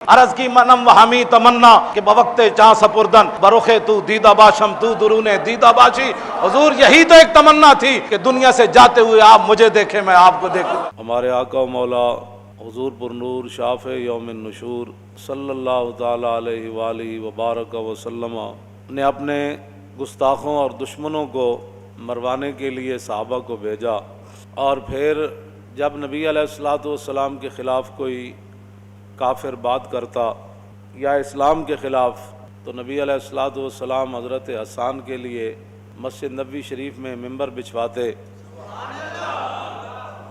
عرض کی منم و ہمی تمنا کہ بوقت چاں سپردن برخے تو دیدہ باشم تو درون دیدہ باشی۔ حضور یہی تو ایک تمنا تھی کہ دنیا سے جاتے ہوئے آپ مجھے دیکھیں، میں آپ کو دیکھوں۔ ہمارے آقا و مولا حضور پر نور شافع یوم النشور صلی اللہ تعالی علیہ وآلہ وبارک وسلم نے اپنے گستاخوں اور دشمنوں کو مروانے کے لیے صحابہ کو بھیجا، اور پھر جب نبی علیہ الصلوۃ والسلام کے خلاف کوئی کافر بات کرتا یا اسلام کے خلاف، تو نبی علیہ الصلوۃ والسلام حضرت حسان کے لیے مسجد نبوی شریف میں ممبر بچھواتے۔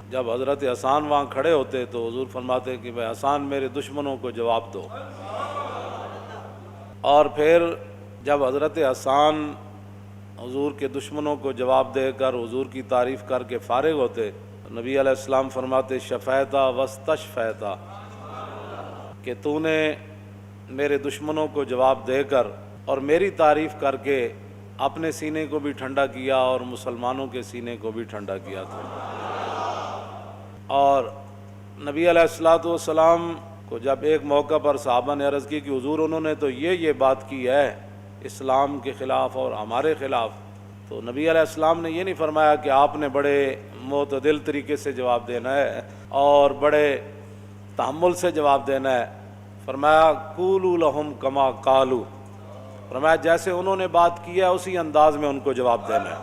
جب حضرت حسان وہاں کھڑے ہوتے تو حضور فرماتے کہ بھائی حسان میرے دشمنوں کو جواب دو، اور پھر جب حضرت حسان حضور کے دشمنوں کو جواب دے کر حضور کی تعریف کر کے فارغ ہوتے تو نبی علیہ السلام فرماتے شفیتا واستشفیتا، کہ تو نے میرے دشمنوں کو جواب دے کر اور میری تعریف کر کے اپنے سینے کو بھی ٹھنڈا کیا اور مسلمانوں کے سینے کو بھی ٹھنڈا کیا تھا۔ اور نبی علیہ الصلوۃ والسلام کو جب ایک موقع پر صحابہ نے عرض کی کہ حضور انہوں نے تو یہ بات کی ہے اسلام کے خلاف اور ہمارے خلاف، تو نبی علیہ السلام نے یہ نہیں فرمایا کہ آپ نے بڑے معتدل طریقے سے جواب دینا ہے اور بڑے تحمل سے جواب دینا ہے، فرمایا قولوا لہم کما قالوا، فرمایا جیسے انہوں نے بات کی ہے اسی انداز میں ان کو جواب دینا ہے۔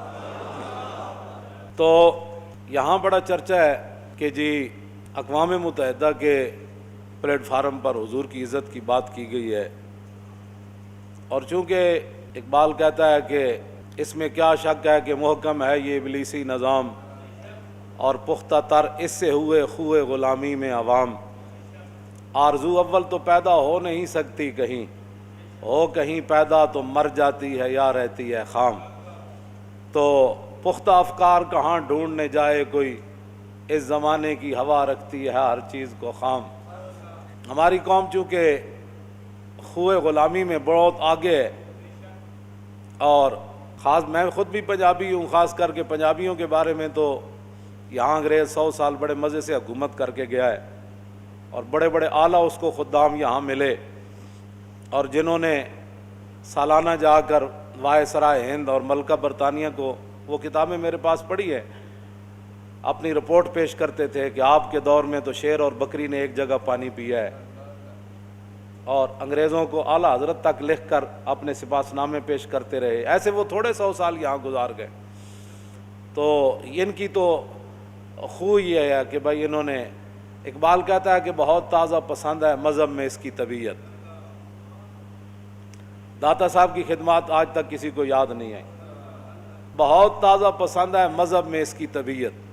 تو یہاں بڑا چرچا ہے کہ جی اقوام متحدہ کے پلیٹ فارم پر حضور کی عزت کی بات کی گئی ہے، اور چونکہ اقبال کہتا ہے کہ اس میں کیا شک ہے کہ محکم ہے یہ ابلیسی نظام، اور پختہ تر اس سے ہوئے خوئے غلامی میں عوام، آرزو اول تو پیدا ہو نہیں سکتی کہیں، ہو کہیں پیدا تو مر جاتی ہے یا رہتی ہے خام، تو پختہ افکار کہاں ڈھونڈنے جائے کوئی، اس زمانے کی ہوا رکھتی ہے ہر چیز کو خام۔ ہماری قوم چونکہ خوئے غلامی میں بہت آگے ہے، اور خاص میں خود بھی پنجابی ہوں، خاص کر کے پنجابیوں کے بارے میں تو یہاں انگریز 100 سال بڑے مزے سے حکومت کر کے گیا ہے، اور بڑے بڑے اعلیٰ اس کو خدام یہاں ملے، اور جنہوں نے سالانہ جا کر وائسرائے ہند اور ملکہ برطانیہ کو، وہ کتابیں میرے پاس پڑھی ہے، اپنی رپورٹ پیش کرتے تھے کہ آپ کے دور میں تو شیر اور بکری نے ایک جگہ پانی پیا ہے، اور انگریزوں کو اعلیٰ حضرت تک لکھ کر اپنے سپاس نامے پیش کرتے رہے، ایسے وہ تھوڑے 100 سال یہاں گزار گئے۔ تو ان کی تو خو یہ ہے کہ بھائی انہوں نے، اقبال کہتا ہے کہ بہت تازہ پسند ہے مذہب میں اس کی طبیعت، داتا صاحب کی خدمات آج تک کسی کو یاد نہیں آئی، بہت تازہ پسند ہے مذہب میں اس کی طبیعت،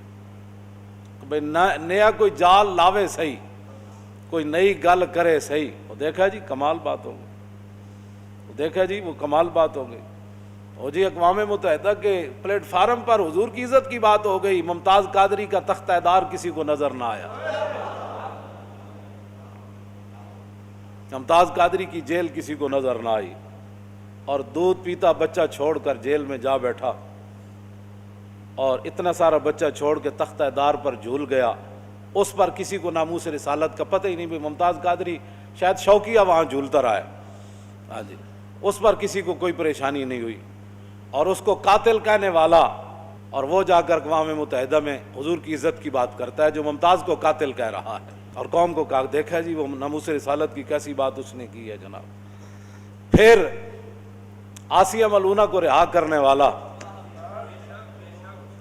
بھائی نیا کوئی جال لاوے صحیح، کوئی نئی گل کرے صحیح، وہ دیکھا جی کمال بات ہو گئی، دیکھا جی وہ کمال بات ہو گئی، وہ جی اقوام متحدہ کے پلیٹ فارم پر حضور کی عزت کی بات ہو گئی، ممتاز قادری کا تختہ دار کسی کو نظر نہ آیا، ممتاز قادری کی جیل کسی کو نظر نہ آئی، اور دودھ پیتا بچہ چھوڑ کر جیل میں جا بیٹھا، اور اتنا سارا بچہ چھوڑ کے تختہ دار پر جھول گیا، اس پر کسی کو ناموس رسالت کا پتہ ہی نہیں، بھی ممتاز قادری شاید شوقیہ وہاں جھولتا رہا ہے، ہاں جی، اس پر کسی کو کوئی پریشانی نہیں ہوئی، اور اس کو قاتل کہنے والا، اور وہ جا کر اقوام متحدہ میں حضور کی عزت کی بات کرتا ہے جو ممتاز کو قاتل کہہ رہا ہے، اور قوم کو کہا دیکھا جی وہ ناموس رسالت کی کیسی بات اس نے کی ہے جناب۔ پھر آسیہ ملونہ کو رہا کرنے والا،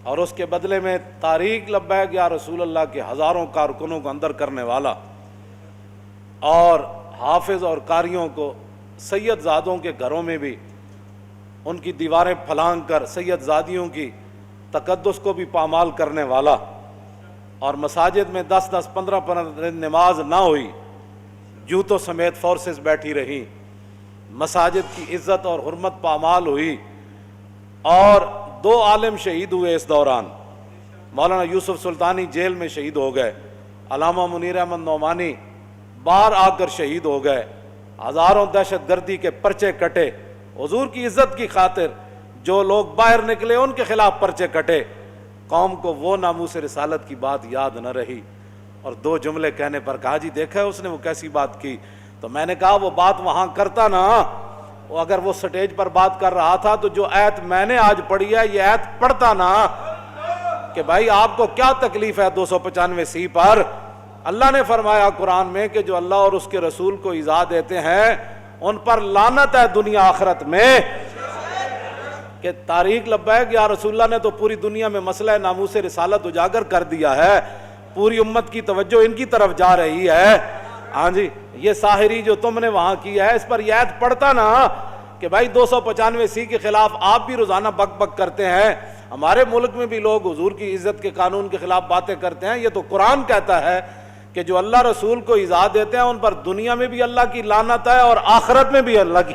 اور اس کے بدلے میں تاریخ لبیک یا رسول اللہ کے ہزاروں کارکنوں کو اندر کرنے والا، اور حافظ اور قاریوں کو سید زادوں کے گھروں میں بھی ان کی دیواریں پھلانگ کر سید زادیوں کی تقدس کو بھی پامال کرنے والا، اور مساجد میں 10-10 15 نماز نہ ہوئی، جوتوں سمیت فورسز بیٹھی رہی، مساجد کی عزت اور حرمت پامال ہوئی، اور 2 عالم شہید ہوئے اس دوران، مولانا یوسف سلطانی جیل میں شہید ہو گئے، علامہ منیر احمد نعمانی باہر آ کر شہید ہو گئے، ہزاروں دہشت گردی کے پرچے کٹے، حضور کی عزت کی خاطر جو لوگ باہر نکلے ان کے خلاف پرچے کٹے، قوم کو وہ ناموس رسالت کی بات یاد نہ رہی، اور 2 جملے کہنے پر کہا جی دیکھا ہے اس نے وہ کیسی بات کی، تو میں نے کہا وہ بات وہاں کرتا نا، وہ اگر وہ سٹیج پر بات کر رہا تھا تو جو آیت میں نے آج پڑھی ہے یہ آیت پڑھتا نا کہ بھائی آپ کو کیا تکلیف ہے 295 پر۔ اللہ نے فرمایا قرآن میں کہ جو اللہ اور اس کے رسول کو ایذا دیتے ہیں ان پر لعنت ہے دنیا آخرت میں۔ کہ تاریخ لبیک یا رسول اللہ نے تو پوری دنیا میں مسئلہ ناموس رسالت اجاگر کر دیا ہے، پوری امت کی توجہ ان کی طرف جا رہی ہے۔ ہاں جی، یہ ساحری جو تم نے وہاں کیا ہے اس پر یہ آیت پڑھتا نا کہ بھائی 295 کے خلاف آپ بھی روزانہ بک بک کرتے ہیں، ہمارے ملک میں بھی لوگ حضور کی عزت کے قانون کے خلاف باتیں کرتے ہیں۔ یہ تو قرآن کہتا ہے کہ جو اللہ رسول کو ایذا دیتے ہیں ان پر دنیا میں بھی اللہ کی لعنت ہے اور آخرت میں بھی اللہ کی۔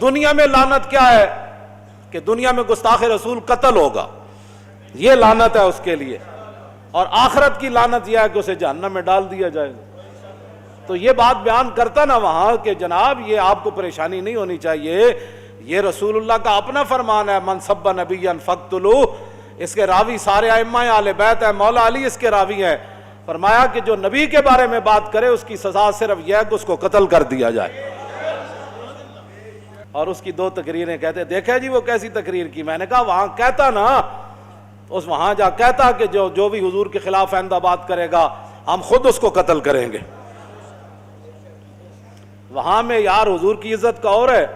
دنیا میں لعنت کیا ہے کہ دنیا میں گستاخ رسول قتل ہوگا، یہ لعنت ہے اس کے لیے، اور آخرت کی لعنت یہ ہے کہ اسے جہنم میں ڈال دیا جائے گا۔ تو یہ بات بیان کرتا نا وہاں کہ جناب یہ آپ کو پریشانی نہیں ہونی چاہیے، یہ رسول اللہ کا اپنا فرمان ہے، من سب نبیا فاقتلوہ۔ اس کے راوی سارے ائمہ اہل بیت ہے، مولا علی اس کے راوی ہیں۔ فرمایا کہ جو نبی کے بارے میں بات کرے اس کی سزا صرف یہ ہے کہ اس کو قتل کر دیا جائے۔ اور اس کی 2 تقریریں کہتے دیکھا جی وہ کیسی تقریر کی۔ میں نے کہا وہاں کہتا نا، اس وہاں جا کہتا کہ جو بھی حضور کے خلاف آئندہ بات کرے گا ہم خود اس کو قتل کریں گے۔ وہاں میں یار حضور کی عزت کا اور ہے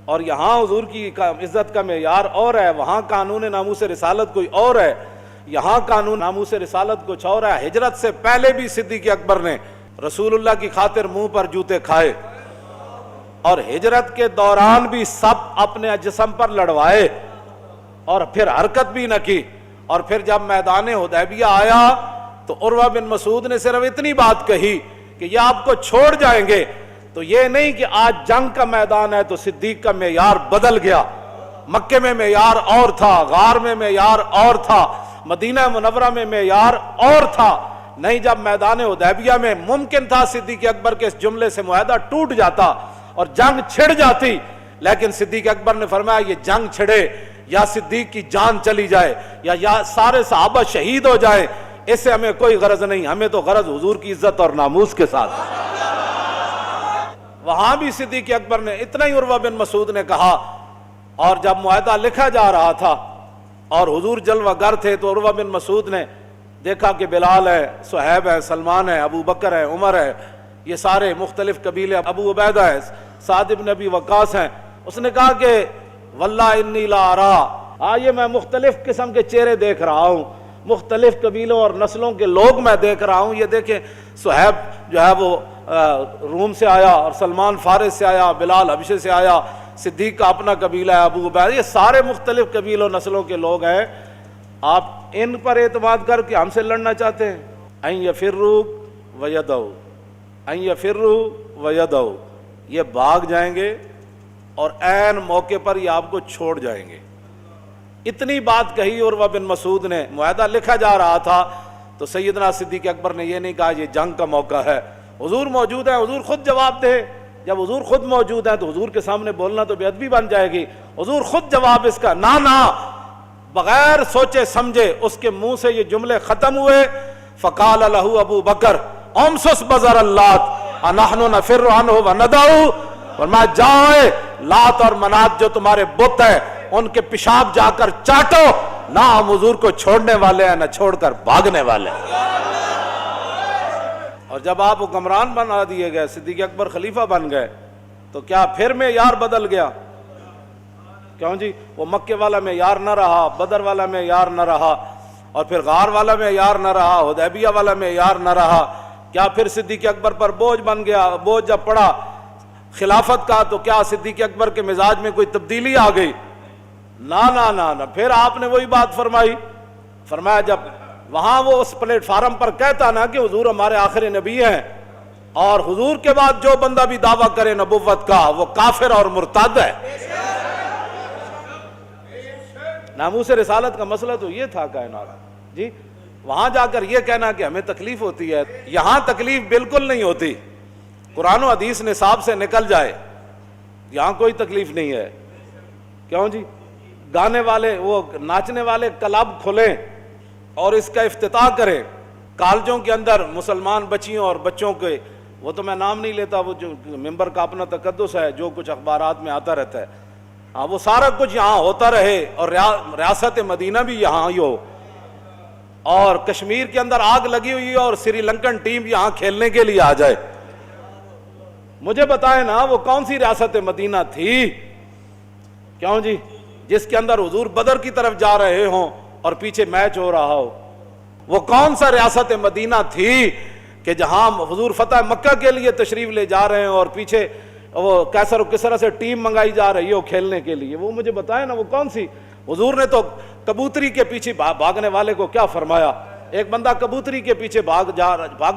اور یہاں حضور کی عزت کا معیار اور ہے۔ وہاں قانون ناموس رسالت کوئی اور ہے، یہاں قانون ناموس رسالت کچھ اور ہے۔ ہجرت سے پہلے بھی صدیق اکبر نے رسول اللہ کی خاطر منہ پر جوتے کھائے، اور ہجرت کے دوران بھی سب اپنے جسم پر لڑوائے اور پھر حرکت بھی نہ کی۔ اور پھر جب میدان حدیبیہ آیا تو عروہ بن مسعود نے صرف اتنی بات کہی کہ یہ آپ کو چھوڑ جائیں گے۔ تو یہ نہیں کہ آج جنگ کا میدان ہے تو صدیق کا معیار بدل گیا، مکے میں معیار اور تھا، غار میں معیار اور تھا، مدینہ منورہ میں معیار اور تھا۔ نہیں، جب میدان حدیبیہ میں ممکن تھا صدیق اکبر کے اس جملے سے معاہدہ ٹوٹ جاتا اور جنگ چھڑ جاتی، لیکن صدیق اکبر نے فرمایا یہ جنگ چھڑے یا صدیق کی جان چلی جائے یا سارے صحابہ شہید ہو جائیں، اس سے ہمیں کوئی غرض نہیں، ہمیں تو غرض حضور کی عزت اور ناموس کے ساتھ۔ وہاں بھی صدیق اکبر نے اتنا ہی عروہ بن مسعود نے کہا، اور جب معاہدہ لکھا جا رہا تھا اور حضور جلوہ گر تھے تو عروہ بن مسعود نے دیکھا کہ بلال ہے، صہیب ہے، سلمان ہے، ابو بکر ہے، عمر ہے، یہ سارے مختلف قبیلے، ابو عبیدہ ہے، سعد بن ابی وقاص ہیں۔ اس نے کہا کہ واللہ انی لا ارا، یہ میں مختلف قسم کے چہرے دیکھ رہا ہوں، مختلف قبیلوں اور نسلوں کے لوگ میں دیکھ رہا ہوں۔ یہ دیکھیں صہیب جو ہے وہ روم سے آیا، اور سلمان فارس سے آیا، بلال حبشے سے آیا، صدیق کا اپنا قبیلہ ہے، ابو عبیدہ، یہ سارے مختلف قبیلوں نسلوں کے لوگ ہیں۔ آپ ان پر اعتماد کر کے ہم سے لڑنا چاہتے ہیں؟ ان یفروا ویدعوا، ان یفروا ویدعوا، یہ بھاگ جائیں گے اور عین موقع پر یہ آپ کو چھوڑ جائیں گے۔ اتنی بات کہی عروہ بن مسعود نے، معاہدہ لکھا جا رہا تھا تو سیدنا صدیق اکبر نے یہ نہیں کہا یہ جنگ کا موقع ہے، حضور موجود ہے، حضور خود جواب دے۔ جب حضور خود موجود ہے تو حضور کے سامنے بولنا تو بے ادبی بن جائے گی، حضور خود جواب اس کا نہ بغیر سوچے سمجھے اس کے منہ سے یہ جملے ختم ہوئے۔ فقال له ابو بکر امسس بزر اللات انحن نفر عنہ وندعو، فرمایا جائے لات اور منات جو تمہارے بت ہیں ان کے پیشاب جا کر چاٹو، نہ ہم حضور کو چھوڑنے والے ہیں نہ چھوڑ کر بھاگنے والے ہیں۔ اور جب آپ حکمران بنا دیے گئے، صدیق اکبر خلیفہ بن گئے، تو کیا پھر معیار بدل گیا؟ کیوں جی؟ وہ مکے والا معیار نہ رہا، بدر والا معیار نہ رہا، اور پھر غار والا معیار نہ رہا، حدیبیہ والا معیار نہ رہا، کیا پھر صدیق اکبر پر بوجھ بن گیا؟ بوجھ جب پڑا خلافت کا تو کیا صدیق اکبر کے مزاج میں کوئی تبدیلی آ گئی؟ نہ پھر آپ نے وہی بات فرمائی۔ فرمایا جب وہاں وہ اس پلیٹ فارم پر کہتا نا کہ حضور ہمارے آخری نبی ہیں، اور حضور کے بعد جو بندہ بھی دعویٰ کرے نبوت کا وہ کافر اور مرتد ہے۔ ناموس رسالت کا مسئلہ تو یہ تھا کائنات جی۔ وہاں جا کر یہ کہنا کہ ہمیں تکلیف ہوتی ہے، یہاں تکلیف بالکل نہیں ہوتی، قرآن و حدیث نصاب سے نکل جائے، یہاں کوئی تکلیف نہیں ہے۔ کیوں جی؟ گانے والے، وہ ناچنے والے کلب کھلیں اور اس کا افتتاح کریں، کالجوں کے اندر مسلمان بچیوں اور بچوں کے وہ تو میں نام نہیں لیتا، وہ جو ممبر کا اپنا تقدس ہے، جو کچھ اخبارات میں آتا رہتا ہے، ہاں وہ سارا کچھ یہاں ہوتا رہے اور ریاست مدینہ بھی یہاں ہی ہو، اور کشمیر کے اندر آگ لگی ہوئی ہے اور سری لنکن ٹیم یہاں کھیلنے کے لیے آ جائے۔ مجھے بتائیں نا وہ کون سی ریاست مدینہ تھی، کیوں جی، جس کے اندر حضور بدر کی طرف جا رہے ہوں اور پیچھے میچ ہو رہا ہو؟ وہ کون سا ریاست مدینہ تھی کہ جہاں حضور فتح مکہ کے لیے تشریف لے جا رہے ہیں اور پیچھے وہ کیسر و کسرا سے ٹیم منگائی جا رہی ہو کھیلنے کے لیے؟ وہ مجھے بتائیں نا وہ کون سی۔ حضور نے تو کبوتری کے پیچھے بھاگنے والے کو کیا فرمایا؟ ایک بندہ کبوتری کے پیچھے بھاگے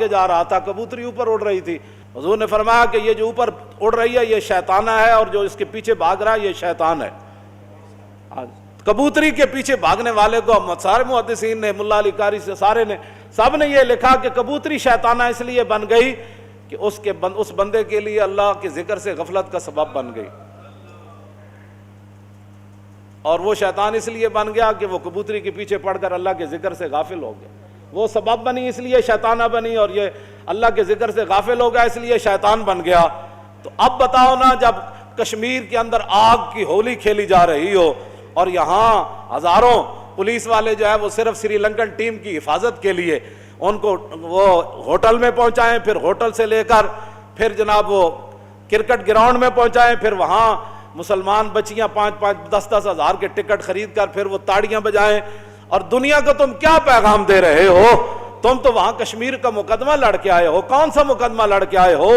جا رہا تھا، کبوتری اوپر اڑ رہی تھی، حضور نے فرمایا کہ یہ جو اوپر اڑ رہی ہے یہ شیطانہ ہے، اور جو اس کے پیچھے بھاگ رہا ہے یہ شیطان ہے۔ کبوتری کے پیچھے بھاگنے والے کو سارے محدثین نے، ملا علی قاری سے سارے نے، سب نے یہ لکھا کہ کبوتری شیطانہ اس لیے بن گئی کہ اس بندے کے لیے اللہ کے ذکر سے غفلت کا سبب بن گئی، اور وہ شیطان اس لیے بن گیا کہ وہ کبوتری کے پیچھے پڑ کر اللہ کے ذکر سے غافل ہو گیا۔ وہ سبب بنی اس لیے شیطانہ بنی، اور یہ اللہ کے ذکر سے غافل ہو گیا اس لیے شیطان بن گیا۔ تو اب بتاؤ نا، جب کشمیر کے اندر آگ کی ہولی کھیلی جا رہی ہو اور یہاں ہزاروں پولیس والے جو ہے وہ صرف سری لنکن ٹیم کی حفاظت کے لیے ان کو وہ ہوٹل میں پہنچائیں، پھر ہوٹل سے لے کر پھر جناب وہ کرکٹ گراؤنڈ میں پہنچائیں، پھر وہاں مسلمان بچیاں 5-10 ہزار کے ٹکٹ خرید کر پھر وہ تاڑیاں بجائیں، اور دنیا کو تم کیا پیغام دے رہے ہو؟ تم تو وہاں کشمیر کا مقدمہ لڑ کے آئے ہو، کون سا مقدمہ لڑ کے آئے ہو؟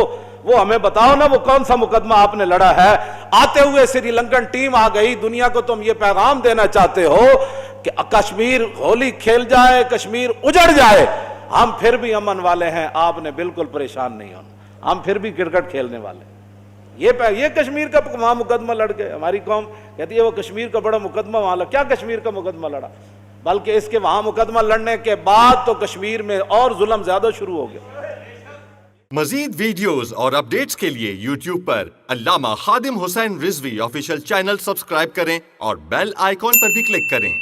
وہ ہمیں بتاؤ نا، وہ کون سا مقدمہ آپ نے لڑا ہے؟ آتے ہوئے سری لنکن ٹیم آ گئی، دنیا کو تم یہ پیغام دینا چاہتے ہو کہ کشمیر ہولی کھیل جائے، کشمیر اجڑ جائے، ہم پھر بھی امن والے ہیں، آپ نے بالکل پریشان نہیں ہونا، ہم پھر بھی کرکٹ کھیلنے والے ہیں۔ یہ کشمیر کا وہاں مقدمہ لڑ گئے۔ ہماری قوم کہتی ہے وہ کشمیر کا بڑا مقدمہ وہاں لڑا، کیا کشمیر کا مقدمہ لڑا؟ بلکہ اس کے وہاں مقدمہ لڑنے کے بعد تو کشمیر میں اور ظلم زیادہ شروع ہو گیا۔ مزید ویڈیوز اور اپڈیٹس کے لیے یوٹیوب پر علامہ Khadim Hussain Rizvi official channel subscribe کریں اور بیل آئیکن پر بھی کلک کریں۔